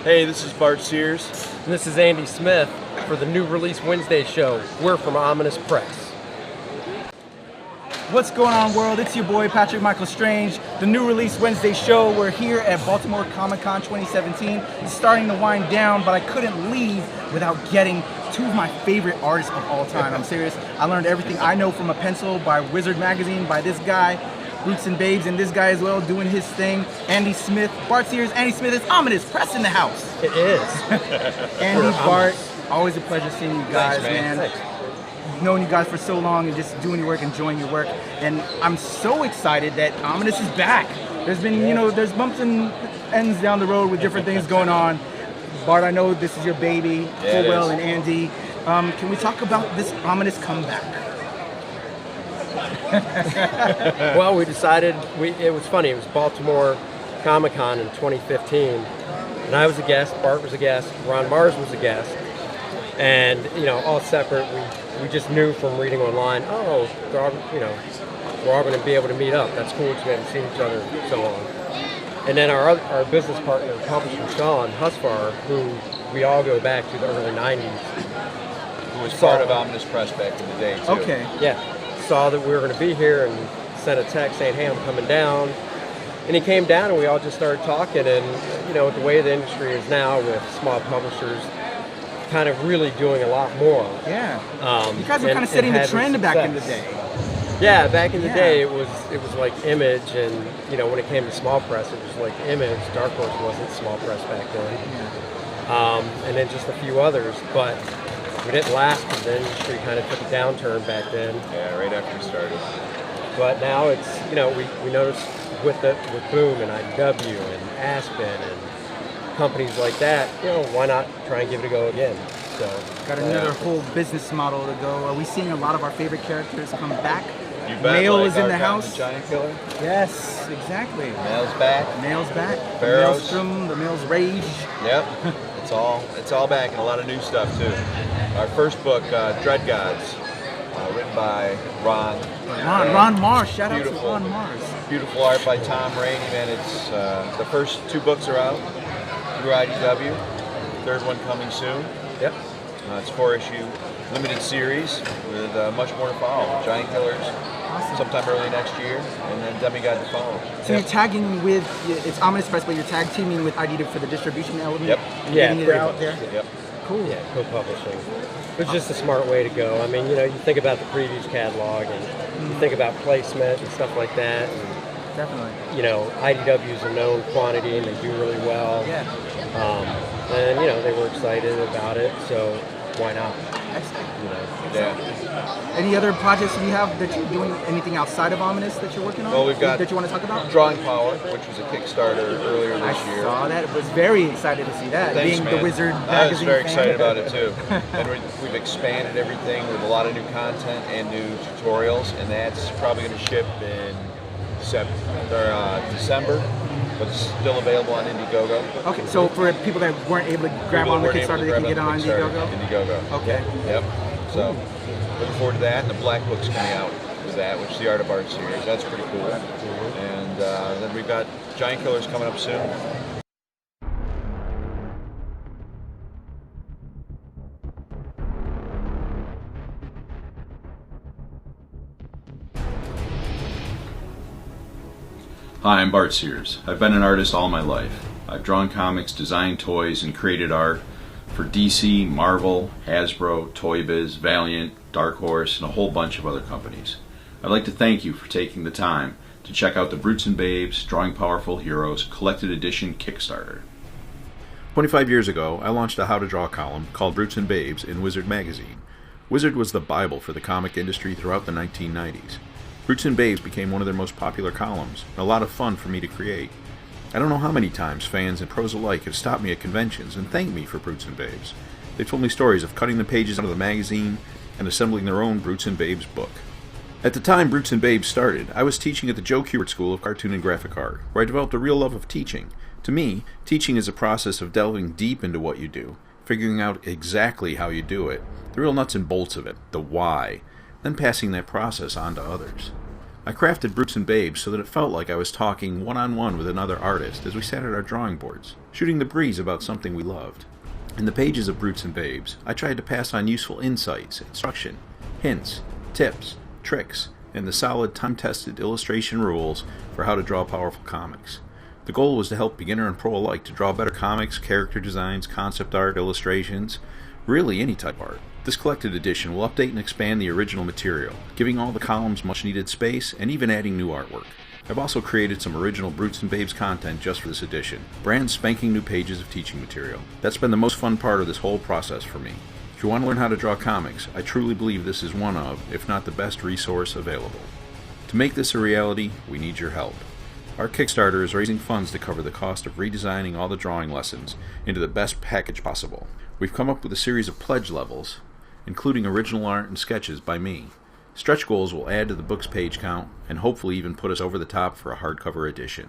Hey, this is Bart Sears. And this is Andy Smith for the New Release Wednesday show. We're from Ominous Press. What's going on, world? It's your boy Patrick Michael Strange, the New Release Wednesday show. We're here at Baltimore Comic-Con 2017. It's starting to wind down, but I couldn't leave without getting two of my favorite artists of all time. I'm serious. I learned everything I know from a pencil by Wizard Magazine, by this guy, Roots and Babes, and this guy as well doing his thing. Andy Smith, Bart Sears, Andy Smith. It's Ominous Press in the house. It is. Andy, Bart, always a pleasure seeing you guys, Thanks, man. man. Known you guys for so long and just doing your work, enjoying your work, and I'm so excited that Ominous is back. There's been, there's bumps and ends down the road with different things going on. Bart, I know this is your baby, full well, and Andy. Can we talk about this Ominous comeback? Well, we decided, it was funny, it was Baltimore Comic-Con in 2015, and I was a guest, Bart was a guest, Ron Mars was a guest, and, all separate, we just knew from reading online, we're all going to be able to meet up. That's cool because we haven't seen each other so long. And then our business partner, publisher Sean Husfar, who we all go back to the early 90s. Who was part of Ominous Press back in the day, too. Okay. Yeah, saw that we were going to be here and sent a text saying, hey, I'm coming down. And he came down and we all just started talking. And, the way the industry is now with small publishers, kind of really doing a lot more. Yeah. You guys were kind of setting the trend back in the day. Yeah, back in the day it was like Image, and when it came to small press, it was like Image. Dark Horse wasn't small press back then. Yeah. And then just a few others, but we didn't last because the industry kind of took a downturn back then. Yeah, right after we started. But now it's we noticed with Boom and IDW and Aspen and companies like that, why not try and give it a go again? So got another whole business model to go. Are we seeing a lot of our favorite characters come back? You bet. Mail like is in the our house. Giant Killer. Yes, exactly. Mail's back. Mail's back. Pharaohs. Maelstrom, the Mail's Rage. Yep. It's all back, and a lot of new stuff too. Our first book, Dread Gods, written by Ron. Ron Mars. Shout out to Beautiful. Ron Mars. Beautiful art by Tom Rainey, man. It's the first two books are out through IDW. Third one coming soon. Yep. It's 4-issue limited series with much more to follow. Giant Killers, sometime early next year, and then Demigod to follow. So you're tagging with, it's Ominous Press, but you're tag teaming with IDW for the distribution element? Yep. Getting it out there? Yep. Cool. Yeah, co-publishing. It's just a smart way to go. I mean, you think about the previews catalog, and you think about placement and stuff like that. And, definitely. IDW is a known quantity, and they do really well. Yeah. And they were excited about it, so why not? Excellent. Yeah. Any other projects you have that you're doing, anything outside of Ominous that you're working on? Well, we've got that you want to talk about? Drawing Power, which was a Kickstarter earlier this year. I saw that. Was very excited to see that. Thanks, being man. the Wizard I was Magazine very fan. excited about it too. And we've expanded everything with a lot of new content and new tutorials, and that's probably going to ship in December, but it's still available on Indiegogo. Okay, so for people that weren't able to grab on the Kickstarter, they can get on Indiegogo? Indiegogo. Okay. Yep. So, looking forward to that. And the Black Book's coming out with that, which is the Art of Art series. That's pretty cool. And then we've got Giant Killers coming up soon. Hi, I'm Bart Sears. I've been an artist all my life. I've drawn comics, designed toys, and created art for DC, Marvel, Hasbro, Toy Biz, Valiant, Dark Horse, and a whole bunch of other companies. I'd like to thank you for taking the time to check out the Brutes and Babes Drawing Powerful Heroes Collected Edition Kickstarter. 25 years ago, I launched a How to Draw column called Brutes and Babes in Wizard Magazine. Wizard was the Bible for the comic industry throughout the 1990s. Brutes and Babes became one of their most popular columns, and a lot of fun for me to create. I don't know how many times fans and pros alike have stopped me at conventions and thanked me for Brutes and Babes. They've told me stories of cutting the pages out of the magazine and assembling their own Brutes and Babes book. At the time Brutes and Babes started, I was teaching at the Joe Kubert School of Cartoon and Graphic Art, where I developed a real love of teaching. To me, teaching is a process of delving deep into what you do, figuring out exactly how you do it, the real nuts and bolts of it, the why, then passing that process on to others. I crafted Brutes and Babes so that it felt like I was talking one-on-one with another artist as we sat at our drawing boards, shooting the breeze about something we loved. In the pages of Brutes and Babes, I tried to pass on useful insights, instruction, hints, tips, tricks, and the solid, time-tested illustration rules for how to draw powerful comics. The goal was to help beginner and pro alike to draw better comics, character designs, concept art, illustrations, really any type of art. This collected edition will update and expand the original material, giving all the columns much needed space and even adding new artwork. I've also created some original Brutes and Babes content just for this edition, brand spanking new pages of teaching material. That's been the most fun part of this whole process for me. If you want to learn how to draw comics, I truly believe this is one of, if not the best resource available. To make this a reality, we need your help. Our Kickstarter is raising funds to cover the cost of redesigning all the drawing lessons into the best package possible. We've come up with a series of pledge levels, including original art and sketches by me. Stretch goals will add to the book's page count and hopefully even put us over the top for a hardcover edition.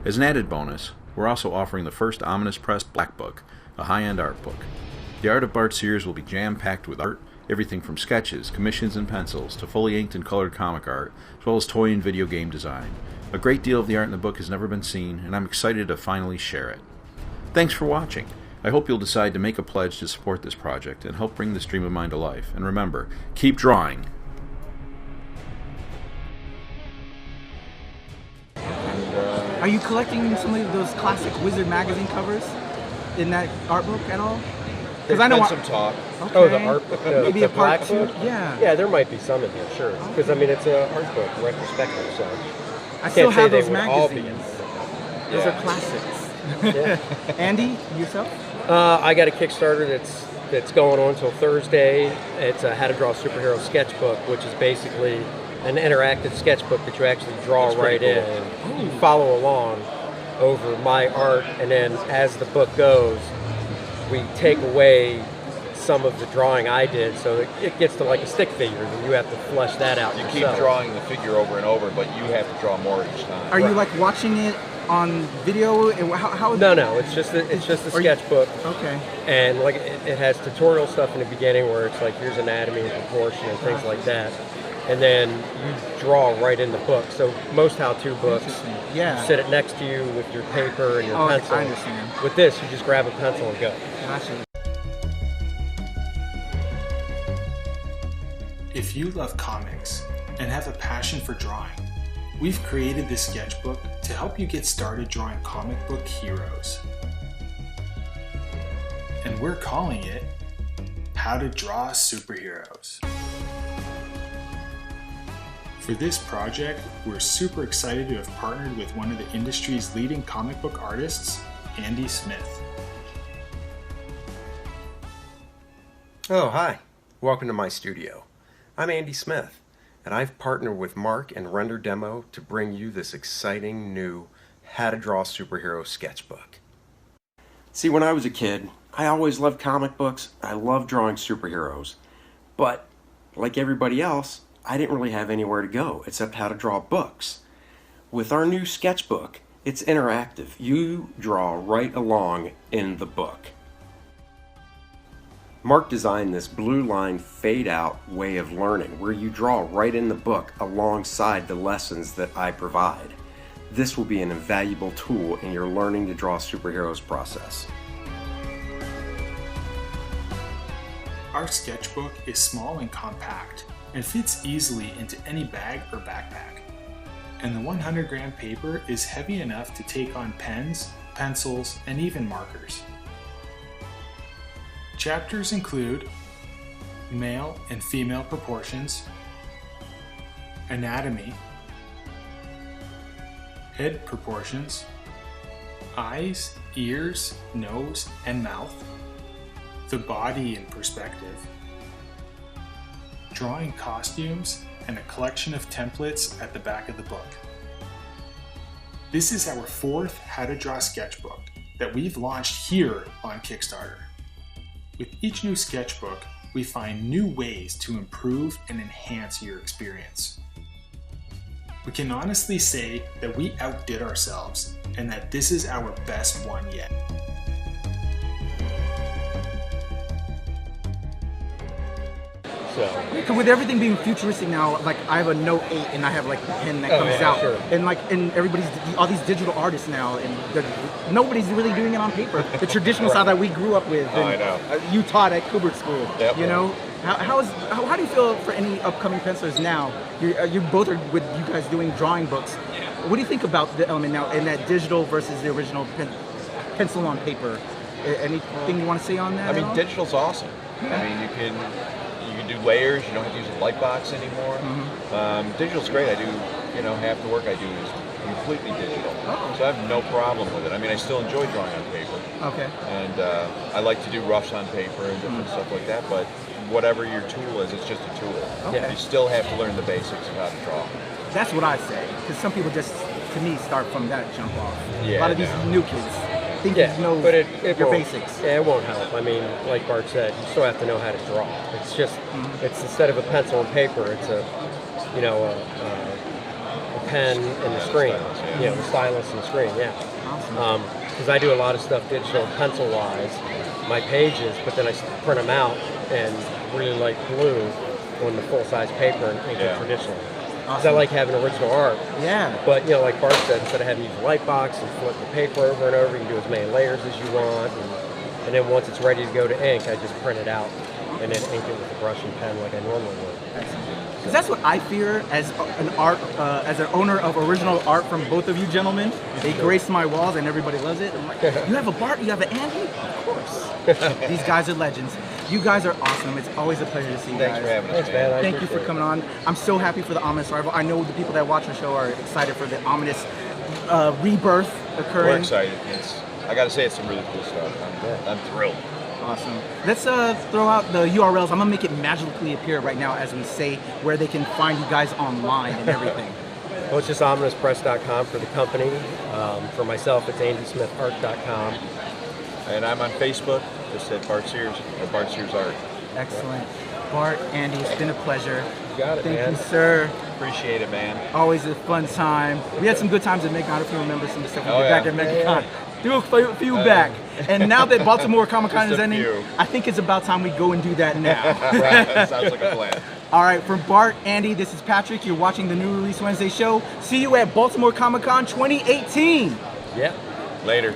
As an added bonus, we're also offering the first Ominous Press Black Book, a high-end art book. The art of Bart Sears will be jam-packed with art, everything from sketches, commissions, and pencils to fully inked and colored comic art, as well as toy and video game design. A great deal of the art in the book has never been seen, and I'm excited to finally share it. Thanks for watching. I hope you'll decide to make a pledge to support this project and help bring this dream of mine to life. And remember, keep drawing. Are you collecting some of those classic Wizard magazine covers in that art book at all? There's I know been some talk. Okay. Oh, the art book, Maybe the a part black two. book? Yeah. Yeah, there might be some in here, sure. Because, I mean, it's an art book, retrospective, so I still can't say have they those would all be in magazines. there. Those Yeah. are classics. Yeah. Andy, yourself? I got a Kickstarter that's going on until Thursday. It's a How to Draw a Superhero sketchbook, which is basically an interactive sketchbook that you actually draw That's right pretty in. cool. And you follow along over my art, and then as the book goes, we take away some of the drawing I did, so it gets to like a stick figure, and you have to flesh that out You yourself. keep drawing the figure over and over, but you have to draw more each time. Are you like watching it on video? And how No, it's just a Are you- sketchbook. Okay. And like it has tutorial stuff in the beginning where it's like here's anatomy and proportion and things like that, and then you draw right in the book. So most how-to books, Interesting. Yeah. you sit it next to you with your paper and your Oh, pencil. I understand. With this, you just grab a pencil and go. Gotcha. If you love comics and have a passion for drawing, we've created this sketchbook to help you get started drawing comic book heroes. And we're calling it How to Draw Superheroes. For this project, we're super excited to have partnered with one of the industry's leading comic book artists, Andy Smith. Oh, hi. Welcome to my studio. I'm Andy Smith, and I've partnered with Mark and Render Demo to bring you this exciting new How to Draw Superhero sketchbook. See, when I was a kid, I always loved comic books. I loved drawing superheroes. But, like everybody else, I didn't really have anywhere to go except how to draw books. With our new sketchbook, it's interactive. You draw right along in the book. Mark designed this blue line fade out way of learning where you draw right in the book alongside the lessons that I provide. This will be an invaluable tool in your learning to draw superheroes process. Our sketchbook is small and compact and fits easily into any bag or backpack. And the 100-gram paper is heavy enough to take on pens, pencils, and even markers. Chapters include male and female proportions, anatomy, head proportions, eyes, ears, nose, and mouth, the body in perspective, drawing costumes, and a collection of templates at the back of the book. This is our fourth How to Draw sketchbook that we've launched here on Kickstarter. With each new sketchbook, we find new ways to improve and enhance your experience. We can honestly say that we outdid ourselves and that this is our best one yet. So. Because with everything being futuristic now, like I have a Note 8 and I have like the pen that comes out, sure. and everybody's all these digital artists now, and nobody's really doing it on paper. The traditional style that we grew up with. And, I know. You taught at Kubert School. Yep. You know, how do you feel for any upcoming pencilers now? You both are with you guys doing drawing books. What do you think about the element now in that digital versus the original pencil on paper? Anything you want to say on that? I mean, digital's awesome. I mean, you can do layers. You don't have to use a light box anymore. Digital's great. I do, half the work I do is completely digital. So I have no problem with it. I mean, I still enjoy drawing on paper. Okay. And I like to do roughs on paper and different stuff like that. But whatever your tool is, it's just a tool. Okay. You still have to learn the basics of how to draw. That's what I say. Because some people just, to me, start from that jump off. Yeah, a lot of these new kids think you know but it your won't- basics. Yeah, it won't help. I mean, like Bart said, you still have to know how to draw. It's just, it's instead of a pencil and paper, it's a pen and the screen. Stylus, yeah. The stylus and the screen. Yeah. Awesome. Because I do a lot of stuff digital pencil-wise, my pages, but then I print them out and really like glue on the full-size paper and ink it traditionally. Because I like having original art. Yeah. But, like Bart said, instead of having to use a light box and flip the paper over and over, you can do as many layers as you want. And then once it's ready to go to ink, I just print it out and then ink it with a brush and pen like I normally would. Because that's what I fear as as an owner of original art from both of you gentlemen. They grace my walls and everybody loves it. I'm like, you have a Bart, you have an Andy? Of course. These guys are legends. You guys are awesome. It's always a pleasure to see you guys. Thanks for having us, Thanks, man. I Thank you for appreciate it. coming on. I'm so happy for the ominous arrival. I know the people that watch the show are excited for the ominous rebirth occurring. We're excited. I got to say, it's some really cool stuff. I'm thrilled. Awesome. Let's throw out the URLs. I'm gonna make it magically appear right now as we say where they can find you guys online and everything. Well, it's just ominouspress.com for the company. For myself, it's andysmithart.com. And I'm on Facebook, just at Bart Sears, or Bart Sears Art. Excellent. Bart, Andy, it's been a pleasure. You got it, Thank man. you, sir. Appreciate it, man. Always a fun time. We had some good times at MegaCon, if you remember some of the stuff we Oh, did yeah. back at MegaCon. Do a few back. And now that Baltimore Comic Con Just is a ending, few. I think it's about time we go and do that now. Right, that sounds like a plan. All right, for Bart, Andy, this is Patrick. You're watching the New Release Wednesday show. See you at Baltimore Comic Con 2018. Yeah. Later.